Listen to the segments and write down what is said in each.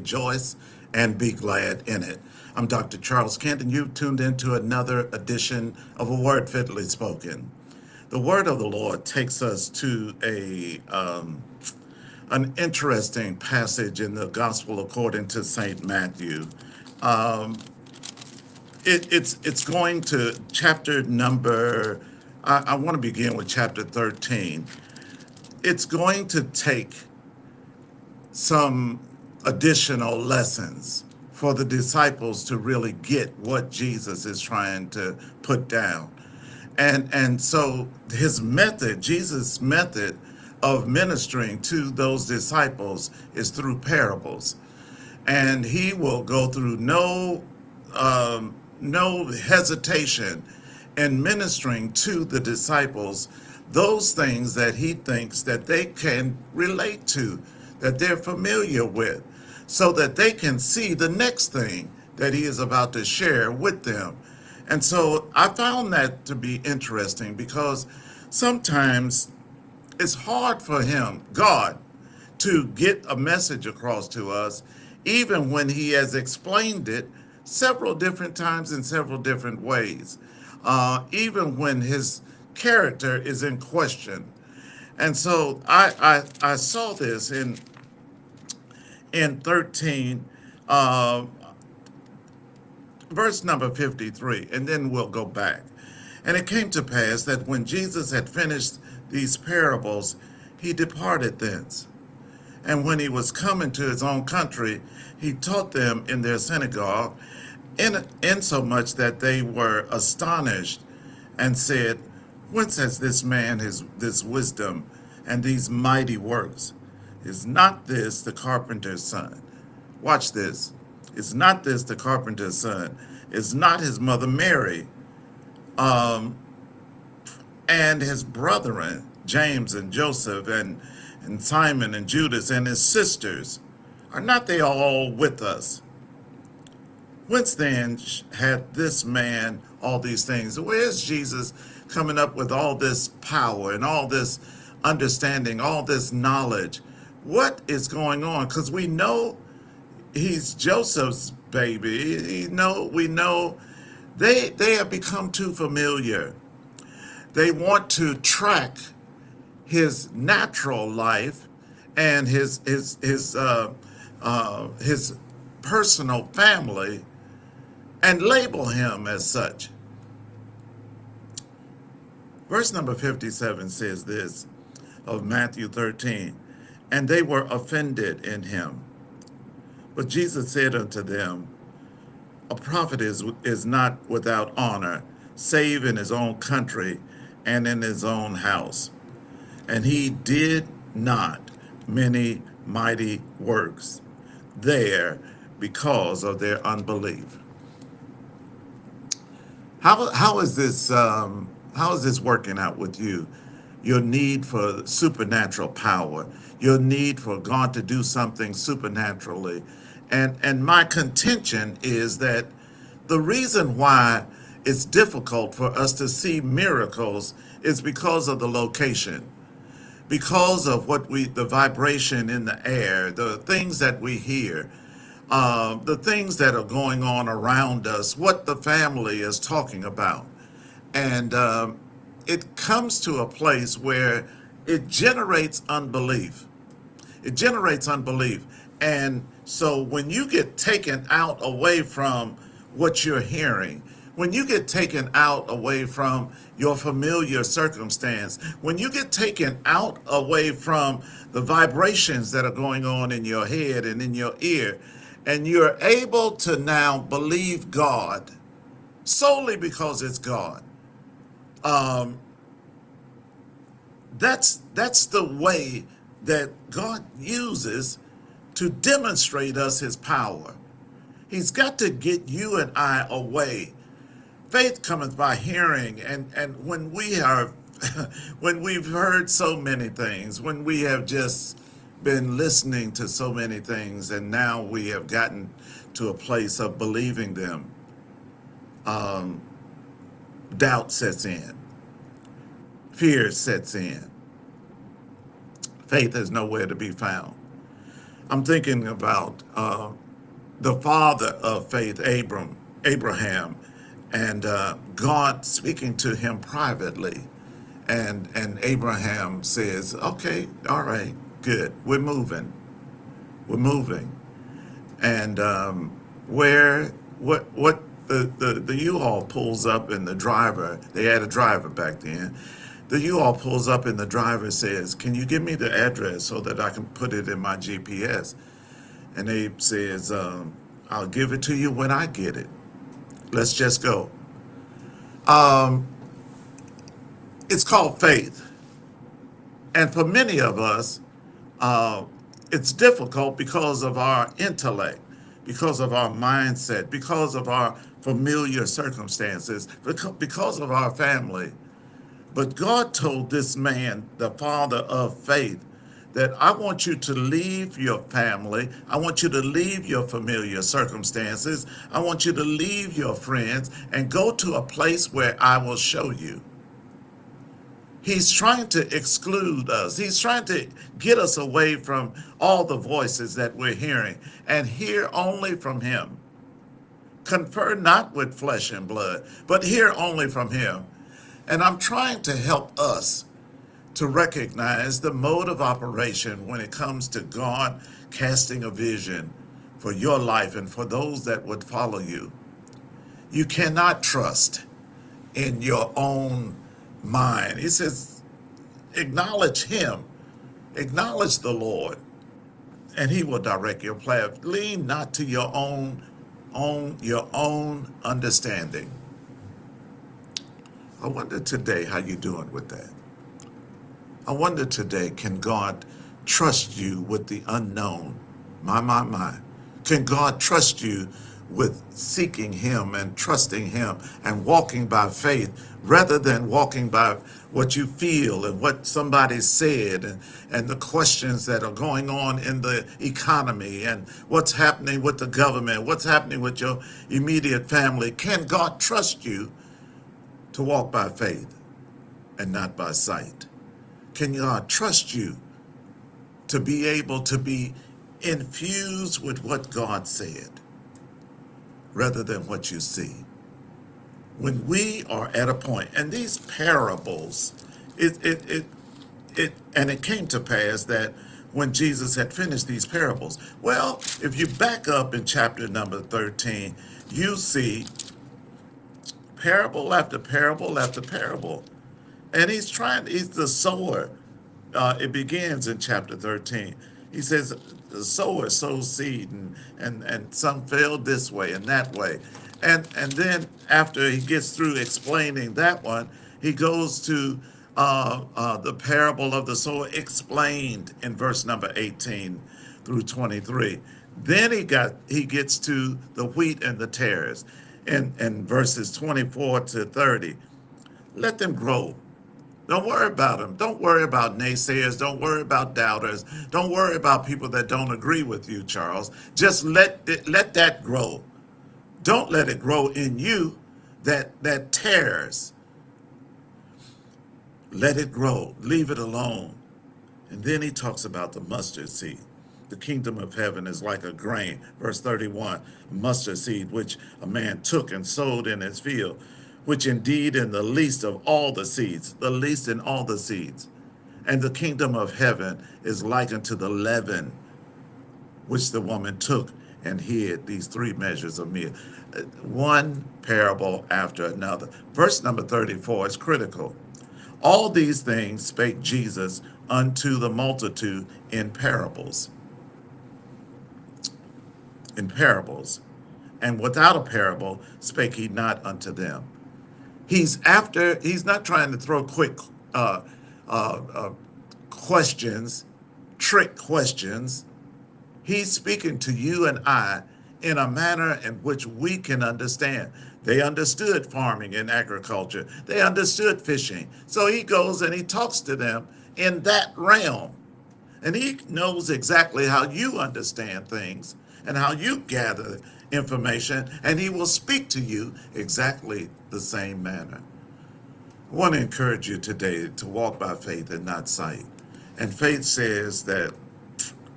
rejoice and be glad in it. I'm Dr. Charles Kent, and you've tuned into another edition of A Word Fitly Spoken. The word of the Lord takes us to an interesting passage in the Gospel according to St. Matthew. It's going to chapter number. I want to begin with chapter 13. It's going to take some additional lessons for the disciples to really get what Jesus is trying to put down. And so Jesus' method of ministering to those disciples is through parables. And he will go through no hesitation in ministering to the disciples those things that he thinks that they can relate to, that they're familiar with, so that they can see the next thing that he is about to share with them. And so I found that to be interesting because sometimes it's hard for God, to get a message across to us, even when he has explained it several different times in several different ways, even when his character is in question. And so I saw this in 13, verse number 53, and then we'll go back. And it came to pass that when Jesus had finished these parables, he departed thence. And when he was come into his own country, he taught them in their synagogue, insomuch that they were astonished and said, Whence has this man this wisdom and these mighty works? Is not this the carpenter's son? Watch this. Is not this the carpenter's son? Is not his mother Mary, and his brethren, James and Joseph and Simon and Judas and his sisters? Are not they all with us? Whence then had this man all these things? Where's Jesus coming up with all this power and all this understanding, all this knowledge? What is going on? Because we know he's Joseph's baby. We know they have become too familiar. They want to track his natural life and his personal family and label him as such. Verse number 57 says this of Matthew 13, and they were offended in him. But Jesus said unto them, a prophet is not without honor, save in his own country and in his own house. And he did not many mighty works there because of their unbelief. How is this working out with you? Your need for supernatural power, your need for God to do something supernaturally. And my contention is that the reason why it's difficult for us to see miracles is because of the location, because of the vibration in the air, the things that we hear, the things that are going on around us, what the family is talking about. And it comes to a place where it generates unbelief. It generates unbelief. And so when you get taken out away from what you're hearing, when you get taken out away from your familiar circumstance, when you get taken out away from the vibrations that are going on in your head and in your ear, and you're able to now believe God solely because it's God, that's the way that God uses to demonstrate us his power. He's got to get you and I away. Faith cometh by hearing, and when we are when we've heard so many things, when we have just been listening to so many things, and now we have gotten to a place of believing them, doubt sets in, fear sets in, faith is nowhere to be found. I'm thinking about the father of faith, Abraham, and God speaking to him privately. And Abraham says, okay, all right, good, we're moving. And where what the U-Haul pulls up and the driver, they had a driver back then. The U-Haul pulls up and the driver says, "Can you give me the address so that I can put it in my GPS?" And Abe says, "I'll give it to you when I get it. Let's just go." It's called faith, and for many of us, uh, it's difficult because of our intellect, because of our mindset, because of our familiar circumstances, because of our family. But God told this man, the father of faith, that I want you to leave your family. I want you to leave your familiar circumstances. I want you to leave your friends and go to a place where I will show you. He's trying to exclude us. He's trying to get us away from all the voices that we're hearing and hear only from Him. Confer not with flesh and blood, but hear only from Him. And I'm trying to help us to recognize the mode of operation when it comes to God casting a vision for your life and for those that would follow you. You cannot trust in your own mind. He says, acknowledge Him, acknowledge the Lord, and He will direct your path. Lean not to your own understanding. I wonder today how you doing with that. I wonder today, can God trust you with the unknown? My. Can God trust you with seeking Him and trusting Him and walking by faith rather than walking by what you feel and what somebody said and the questions that are going on in the economy and what's happening with the government, what's happening with your immediate family? Can God trust you to walk by faith and not by sight? Can God trust you to be able to be infused with what God said rather than what you see? When we are at a point, and these parables, and it came to pass that when Jesus had finished these parables, well, if you back up in chapter number 13, you see parable after parable after parable. And he's the sower. It begins in chapter 13. He says, the sower sows seed, and some fell this way and that way. And then after he gets through explaining that one, he goes to the parable of the sower explained in verse number 18 through 23. Then he gets to the wheat and the tares in verses 24 to 30. Let them grow. Don't worry about them. Don't worry about naysayers. Don't worry about doubters. Don't worry about people that don't agree with you, Charles. Just let that grow. Don't let it grow in you that tears. Let it grow. Leave it alone. And then he talks about the mustard seed. The kingdom of heaven is like a grain. Verse 31, mustard seed, which a man took and sowed in his field, which indeed in the least of all the seeds, the least in all the seeds. And the kingdom of heaven is likened to the leaven, which the woman took and hid these 3 measures of meal. One parable after another. Verse number 34 is critical. All these things spake Jesus unto the multitude in parables. In parables. And without a parable spake he not unto them. He's not trying to throw quick questions, trick questions. He's speaking to you and I in a manner in which we can understand. They understood farming and agriculture. They understood fishing. So he goes and he talks to them in that realm. And he knows exactly how you understand things and how you gather information, and he will speak to you exactly the same manner. I want to encourage you today to walk by faith and not sight. And faith says that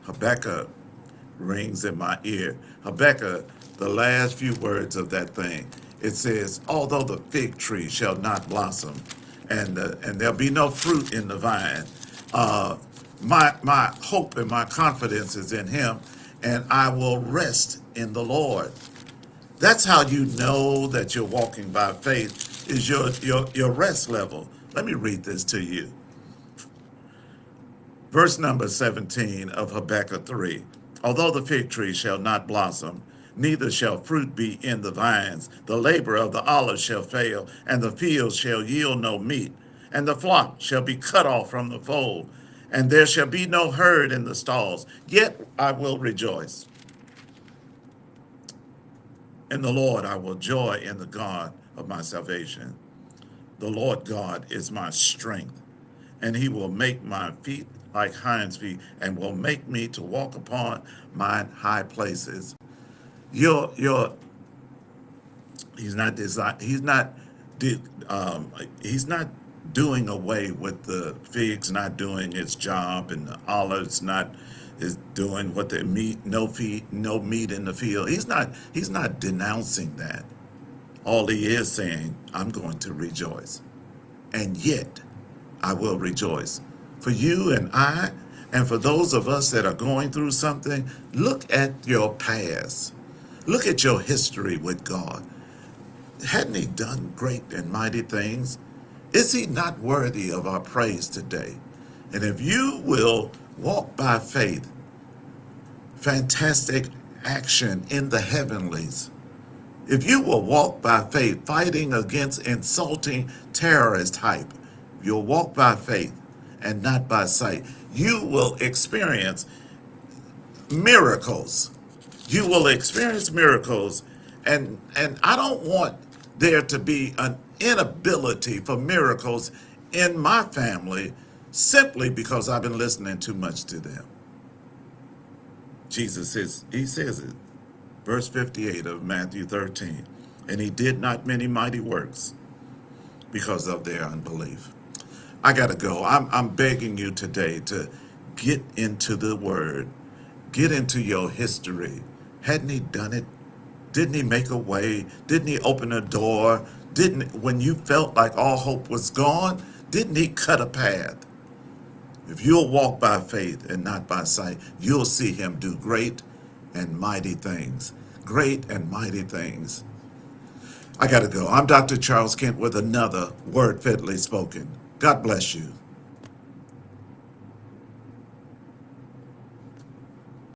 Habakkuk rings in my ear. Habakkuk, the last few words of that thing, it says, although the fig tree shall not blossom, and there'll be no fruit in the vine, uh, my hope and my confidence is in him, and I will rest in the Lord. That's how you know that you're walking by faith, is your rest level. Let me read this to you. Verse number 17 of Habakkuk 3. Although the fig tree shall not blossom, neither shall fruit be in the vines, the labor of the olive shall fail, and the fields shall yield no meat, and the flock shall be cut off from the fold, and there shall be no herd in the stalls. Yet I will rejoice. In the Lord I will joy in the God of my salvation. The Lord God is my strength, and he will make my feet like hinds feet, and will make me to walk upon mine high places. Your he's not design he's not doing away with the figs not doing its job, and the olives not is doing what they meat no meat in the field. He's not denouncing that. All he is saying, I'm going to rejoice. And yet I will rejoice. For you and I, and for those of us that are going through something, look at your past. Look at your history with God. Hadn't he done great and mighty things? Is he not worthy of our praise today? And if you will walk by faith, fantastic action in the heavenlies. If you will walk by faith, fighting against insulting terrorist hype, you'll walk by faith and not by sight. You will experience miracles. You will experience miracles. And I don't want there to be an inability for miracles in my family simply because I've been listening too much to them. He says it, verse 58 of Matthew 13, and he did not many mighty works because of their unbelief. I got to go. I'm begging you today to get into the word, get into your history. Hadn't he done it? Didn't he make a way? Didn't he open a door? When you felt like all hope was gone, didn't he cut a path? If you'll walk by faith and not by sight, you'll see him do great and mighty things. Great and mighty things. I got to go. I'm Dr. Charles Kent with another Word Fitly Spoken. God bless you.